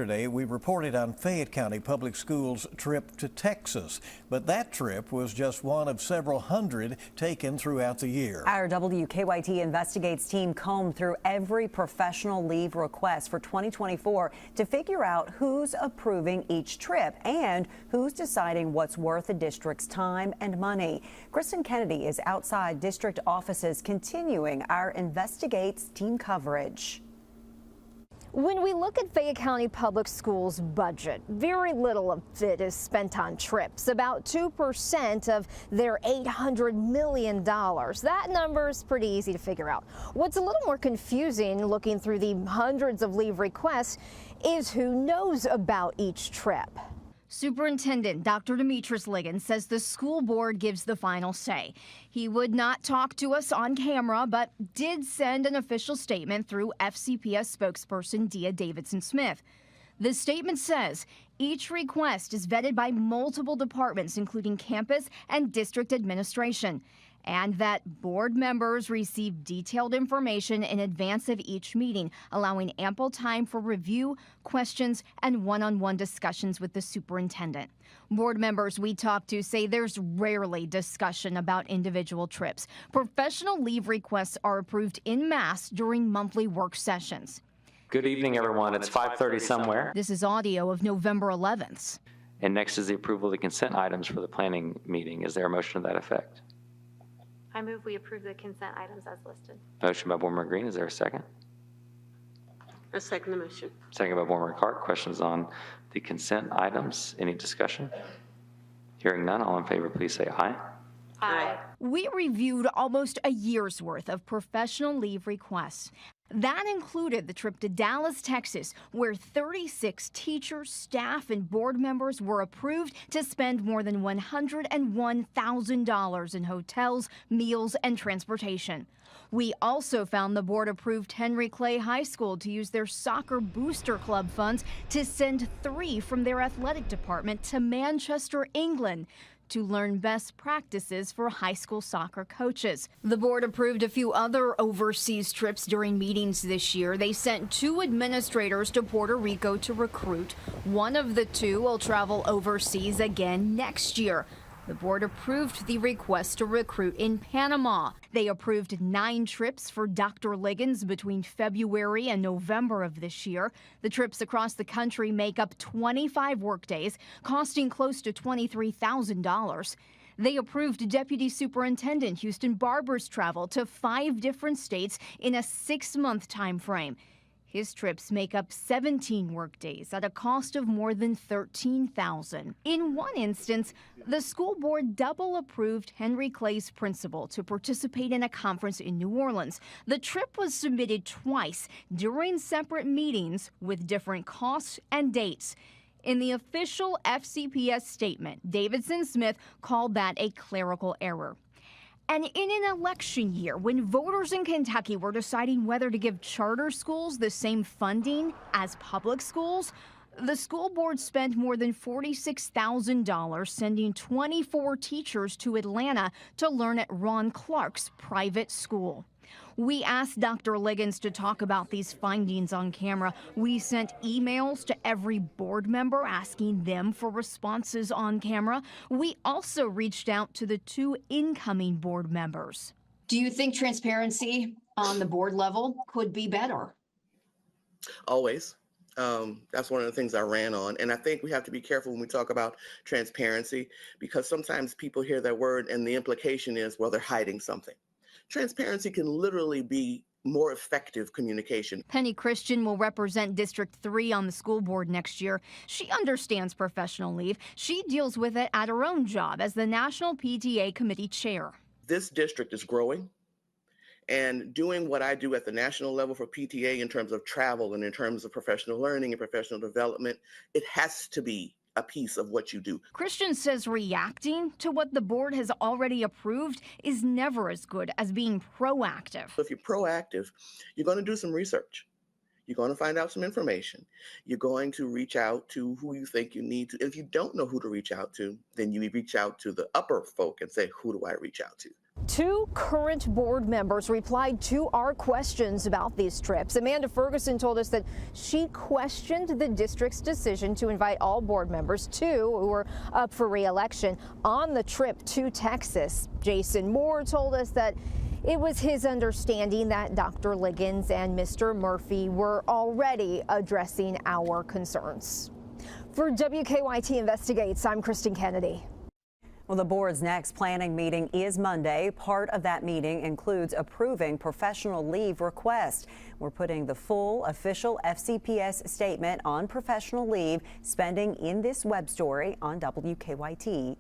Yesterday, we reported on Fayette County Public Schools' trip to Texas, but that trip was just one of several hundred taken throughout the year. Our WKYT Investigates team combed through every professional leave request for 2024 to figure out who's approving each trip and who's deciding what's worth the district's time and money. Kristen Kennedy is outside district offices continuing our Investigates team coverage. When we look at Fayette County Public Schools' budget, very little of it is spent on trips, about 2% of their $800 million. That number is pretty easy to figure out. What's a little more confusing looking through the hundreds of leave requests is who knows about each trip. Superintendent Dr. Demetrius Liggins says the school board gives the final say. He would not talk to us on camera, but did send an official statement through FCPS spokesperson Dia Davidson-Smith. The statement says each request is vetted by multiple departments, including campus and district administration, and that board members receive detailed information in advance of each meeting, allowing ample time for review, questions, and one-on-one discussions with the superintendent. Board members we talked to say there's rarely discussion about individual trips. Professional leave requests are approved en masse during monthly work sessions. Good evening, everyone. It's 5:30 somewhere. This is audio of November 11th. And next is the approval of the consent items for the planning meeting. Is there a motion to that effect? I move we approve the consent items as listed. Motion by Board Member Green. Is there a second? I second the motion. Second by Board Member Clark. Questions on the consent items? Any discussion? Hearing none, all in favor, please say aye. Aye. We reviewed almost a year's worth of professional leave requests. That included the trip to Dallas, Texas, where 36 teachers, staff, and board members were approved to spend more than $101,000 in hotels, meals, and transportation. We also found the board approved Henry Clay High School to use their soccer booster club funds to send 3 from their athletic department to Manchester, England, to learn best practices for high school soccer coaches. The board approved a few other overseas trips during meetings this year. They sent 2 administrators to Puerto Rico to recruit. One of the 2 will travel overseas again next year. The board approved the request to recruit in Panama. They approved 9 trips for Dr. Liggins between February and November of this year. The trips across the country make up 25 workdays, costing close to $23,000. They approved Deputy Superintendent Houston Barber's travel to 5 different states in a 6-month time frame. His trips make up 17 workdays at a cost of more than $13,000. In one instance, the school board double approved Henry Clay's principal to participate in a conference in New Orleans. The trip was submitted twice during separate meetings with different costs and dates. In the official FCPS statement, Davidson-Smith called that a clerical error. And in an election year, when voters in Kentucky were deciding whether to give charter schools the same funding as public schools, the school board spent more than $46,000 sending 24 teachers to Atlanta to learn at Ron Clark's private school. We asked Dr. Liggins to talk about these findings on camera. We sent emails to every board member asking them for responses on camera. We also reached out to the 2 incoming board members. Do you think transparency on the board level could be better? Always. That's one of the things I ran on. And I think we have to be careful when we talk about transparency, because sometimes people hear that word and the implication is, well, they're hiding something. Transparency can literally be more effective communication. Penny Christian will represent District 3 on the school board next year. She understands professional leave. She deals with it at her own job as the National PTA Committee Chair. This district is growing, and doing what I do at the national level for PTA in terms of travel and in terms of professional learning and professional development, it has to be a piece of what you do. Christian says reacting to what the board has already approved is never as good as being proactive. If you're proactive, you're going to do some research. You're going to find out some information. You're going to reach out to who you think you need to. If you don't know who to reach out to, then you reach out to the upper folk and say, who do I reach out to? 2 current board members replied to our questions about these trips. Amanda Ferguson told us that she questioned the district's decision to invite all board members, 2 who were up for re-election, on the trip to Texas. Jason Moore told us that it was his understanding that Dr. Liggins and Mr. Murphy were already addressing our concerns. For WKYT Investigates, I'm Kristen Kennedy. Well, the board's next planning meeting is Monday. Part of that meeting includes approving professional leave requests. We're putting the full official FCPS statement on professional leave spending in this web story on WKYT.com.